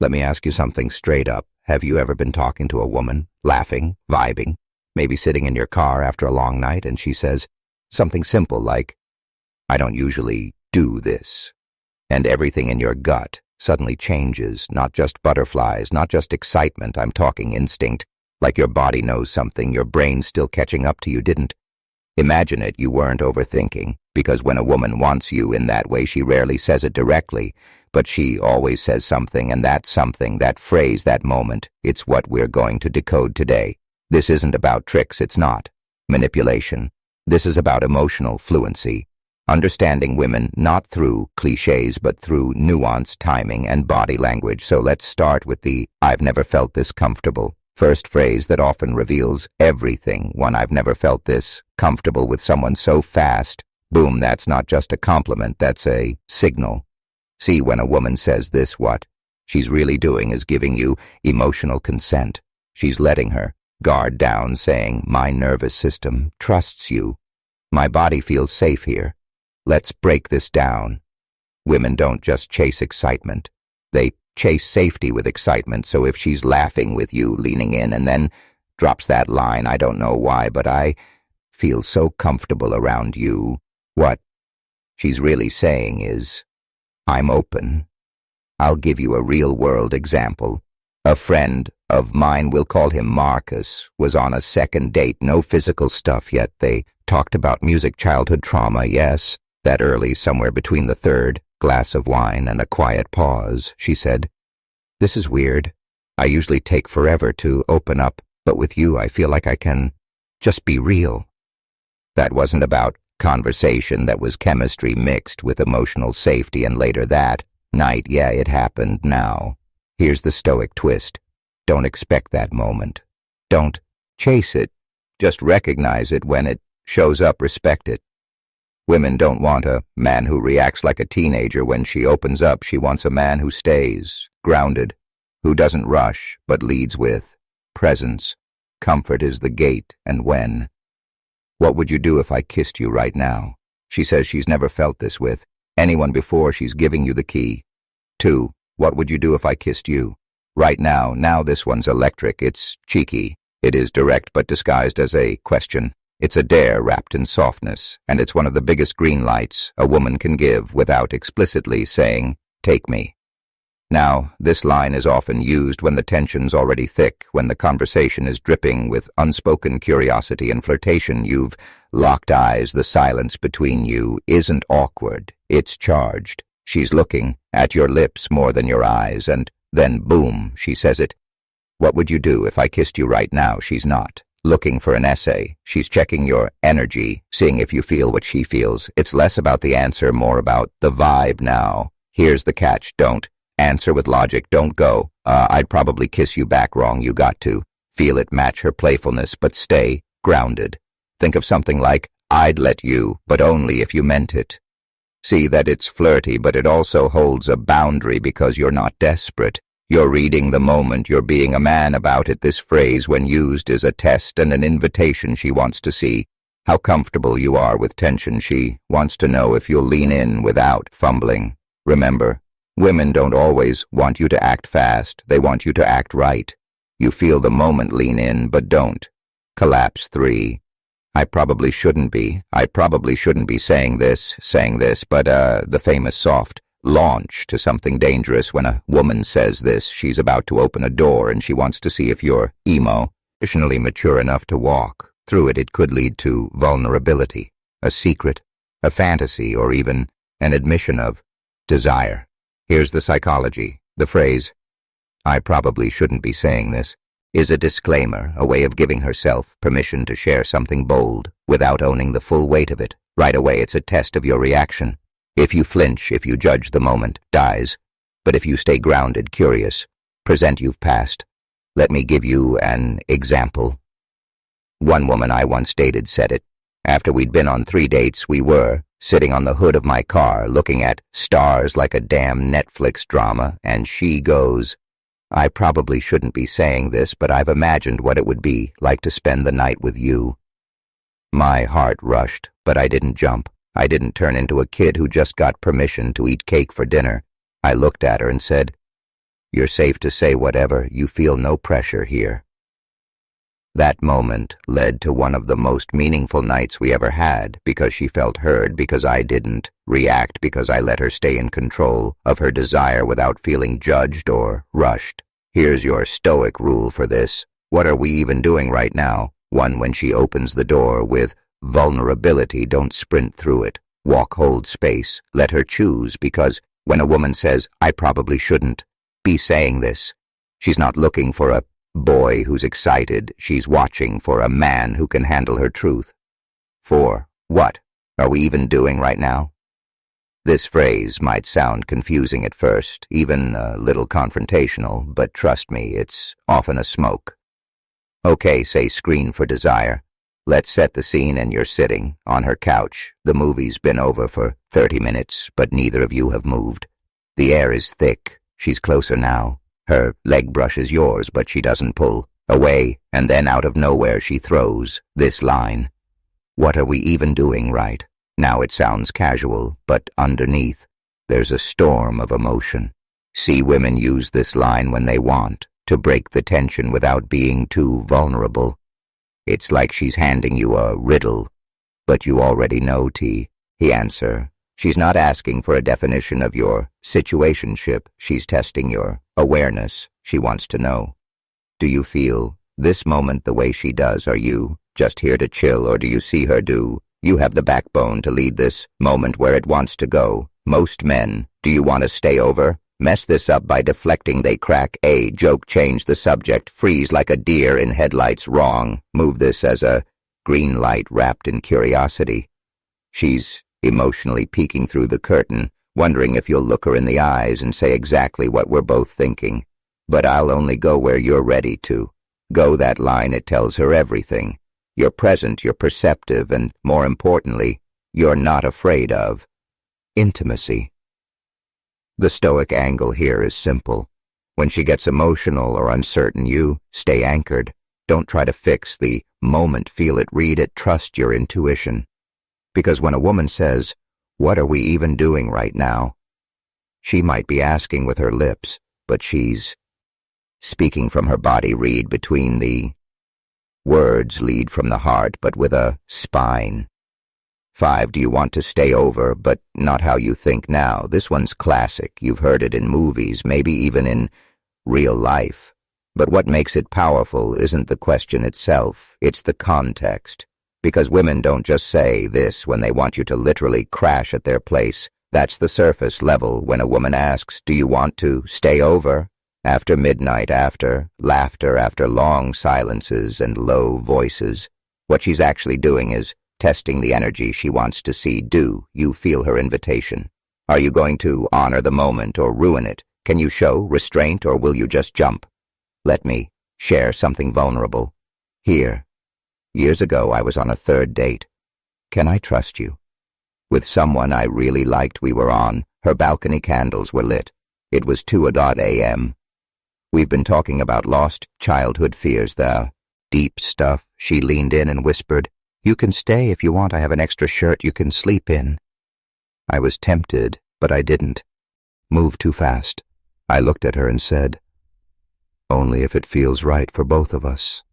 Let me ask you something straight up. Have you ever been talking to a woman, laughing, vibing, maybe sitting in your car after a long night, and she says something simple like, "I don't usually do this," and everything in your gut suddenly changes, not just butterflies, not just excitement, I'm talking instinct, like your body knows something, your brain's still catching up to you didn't. Imagine it, you weren't overthinking, because when a woman wants you in that way, she rarely says it directly, but she always says something, and that something, that phrase, that moment, it's what we're going to decode today. This isn't about tricks, it's not. Manipulation. This is about emotional fluency. Understanding women not through cliches, but through nuance, timing, and body language. So let's start with the "I've never felt this comfortable" first phrase that often reveals everything. One, "I've never felt this comfortable with someone so fast." Boom, that's not just a compliment, that's a signal. See, when a woman says this, what she's really doing is giving you emotional consent. She's letting her guard down, saying, "My nervous system trusts you. My body feels safe here. Let's break this down." Women don't just chase excitement. They chase safety with excitement, so if she's laughing with you, leaning in, and then drops that line, "I don't know why, but I feel so comfortable around you," what she's really saying is, "I'm open." I'll give you a real-world example. A friend of mine, we'll call him Marcus, was on a second date, no physical stuff yet. They talked about music, childhood trauma, yes. That early, somewhere between the third glass of wine and a quiet pause, she said, "This is weird. I usually take forever to open up, but with you I feel like I can just be real." That wasn't about conversation, that was chemistry mixed with emotional safety, and later that night, yeah, it happened now. Here's the Stoic twist. Don't expect that moment. Don't chase it. Just recognize it when it shows up, respect it. Women don't want a man who reacts like a teenager when she opens up. She wants a man who stays grounded, who doesn't rush, but leads with presence. Comfort is the gate, and when. "What would you do if I kissed you right now?" She says she's never felt this with anyone before. She's giving you the key. 2. What would you do if I kissed you? Right now. Now this one's electric. It's cheeky. It is direct but disguised as a question. It's a dare wrapped in softness, and it's one of the biggest green lights a woman can give without explicitly saying, "Take me." Now, this line is often used when the tension's already thick, when the conversation is dripping with unspoken curiosity and flirtation. You've locked eyes. The silence between you isn't awkward. It's charged. She's looking at your lips more than your eyes, and then, boom, she says it. "What would you do if I kissed you right now?" She's not looking for an essay. She's checking your energy, seeing if you feel what she feels. It's less about the answer, more about the vibe now. Here's the catch. Don't answer with logic. Don't go, "I'd probably kiss you back." Wrong. You got to feel it, match her playfulness, but stay grounded. Think of something like, "I'd let you, but only if you meant it." See that it's flirty, but it also holds a boundary because you're not desperate. You're reading the moment, you're being a man about it. This phrase, when used, is a test and an invitation. She wants to see how comfortable you are with tension. She wants to know if you'll lean in without fumbling. Remember, women don't always want you to act fast. They want you to act right. You feel the moment, lean in, but don't collapse. 3. I probably shouldn't be saying this, but the famous soft launch to something dangerous. When a woman says this, she's about to open a door, and she wants to see if you're emotionally mature enough to walk through it. It could lead to vulnerability, a secret, a fantasy, or even an admission of desire. Here's the psychology. The phrase, "I probably shouldn't be saying this," is a disclaimer, a way of giving herself permission to share something bold without owning the full weight of it. Right away, it's a test of your reaction. If you flinch, if you judge, the moment dies. But if you stay grounded, curious, present, you've passed. Let me give you an example. One woman I once dated said it. After we'd been on 3 dates, we were sitting on the hood of my car, looking at stars like a damn Netflix drama, and she goes, "I probably shouldn't be saying this, but I've imagined what it would be like to spend the night with you." My heart rushed, but I didn't jump. I didn't turn into a kid who just got permission to eat cake for dinner. I looked at her and said, You're safe to say whatever, you feel no pressure here. That moment led to one of the most meaningful nights we ever had, because she felt heard, because I didn't react, because I let her stay in control of her desire without feeling judged or rushed. Here's your Stoic rule for this. What are we even doing right now? One, when she opens the door with vulnerability, don't sprint through it. Walk, hold space, let her choose, because when a woman says, I probably shouldn't be saying this, she's not looking for a boy who's excited, she's watching for a man who can handle her truth. 4. What are we even doing right now? This phrase might sound confusing at first, even a little confrontational, but trust me, it's often a smoke. Okay, say screen for desire. Let's set the scene and you're sitting on her couch. The movie's been over for 30 minutes, but neither of you have moved. The air is thick. She's closer now. Her leg brushes yours, but she doesn't pull away, and then out of nowhere she throws this line. What are we even doing right? Now it sounds casual, but underneath, there's a storm of emotion. See women use this line when they want to break the tension without being too vulnerable. It's like she's handing you a riddle, but you already know, T. He answer. She's not asking for a definition of your situationship. She's testing your awareness. She wants to know. Do you feel this moment the way she does? Are you just here to chill, or do you see her do? You have the backbone to lead this moment where it wants to go. Most men, do you want to stay over? Mess this up by deflecting, they crack a joke, change the subject, freeze like a deer in headlights, wrong. Move this as a green light wrapped in curiosity. She's emotionally peeking through the curtain, wondering if you'll look her in the eyes and say exactly what we're both thinking. But I'll only go where you're ready to. Go that line, it tells her everything. You're present, you're perceptive, and more importantly, you're not afraid of intimacy. The Stoic angle here is simple. When she gets emotional or uncertain, you stay anchored. Don't try to fix the moment, feel it, read it, trust your intuition. Because when a woman says, what are we even doing right now? She might be asking with her lips, but she's speaking from her body. Read between the words, lead from the heart, but with a spine. 5. Do you want to stay over, but not how you think now? This one's classic. You've heard it in movies, maybe even in real life. But what makes it powerful isn't the question itself, it's the context. Because women don't just say this when they want you to literally crash at their place. That's the surface level. When a woman asks, do you want to stay over? After midnight, after laughter, after long silences and low voices, what she's actually doing is testing the energy she wants to see. Do you feel her invitation? Are you going to honor the moment or ruin it? Can you show restraint, or will you just jump? Let me share something vulnerable. Here. Years ago, I was on a 3rd date. Can I trust you? With someone I really liked. We were on. Her balcony candles were lit. It was 2 a.m. We've been talking about lost childhood fears, the deep stuff. She leaned in and whispered, you can stay if you want. I have an extra shirt you can sleep in. I was tempted, but I didn't move too fast. I looked at her and said, only if it feels right for both of us.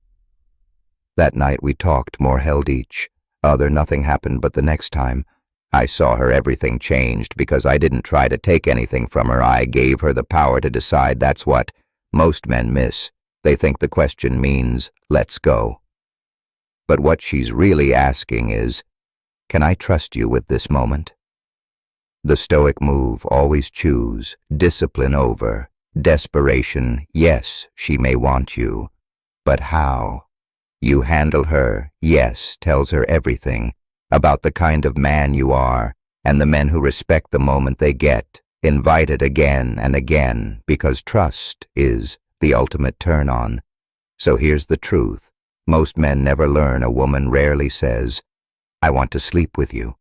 That night we talked, more held each other. Nothing happened, but the next time I saw her, everything changed, because I didn't try to take anything from her. I gave her the power to decide. That's what most men miss. They think the question means, let's go. But what she's really asking is, can I trust you with this moment? The Stoic move, always choose discipline over desperation. Yes, she may want you, but how you handle her, yes, tells her everything about the kind of man you are, and the men who respect the moment they get invited again and again, because trust is the ultimate turn-on. So here's the truth. Most men never learn. A woman rarely says, I want to sleep with you.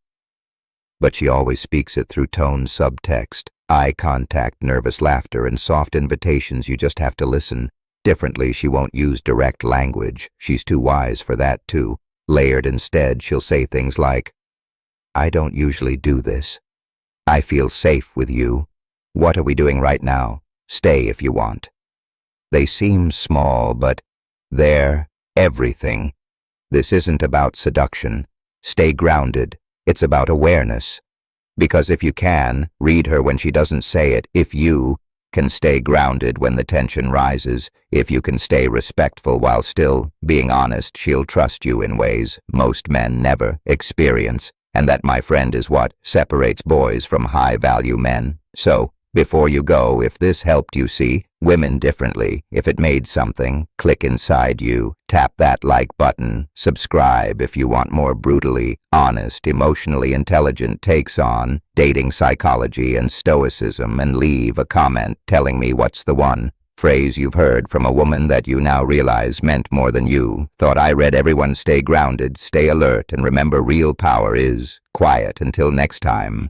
But she always speaks it through tone, subtext, eye contact, nervous laughter, and soft invitations. You just have to listen differently. She won't use direct language. She's too wise for that, too. Layered instead, she'll say things like, I don't usually do this. I feel safe with you. What are we doing right now? Stay if you want. They seem small, but they're everything. This isn't about seduction. Stay grounded. It's about awareness. Because if you can, read her when she doesn't say it. If you can stay grounded when the tension rises, if you can stay respectful while still being honest, she'll trust you in ways most men never experience. And that, my friend, is what separates boys from high-value men. So, before you go, if this helped you see women differently, if it made something click inside you, tap that like button, subscribe if you want more brutally honest, emotionally intelligent takes on dating psychology and Stoicism, and leave a comment telling me what's the one phrase you've heard from a woman that you now realize meant more than you thought. I read. Everyone stay grounded, stay alert, and remember, real power is quiet. Until next time.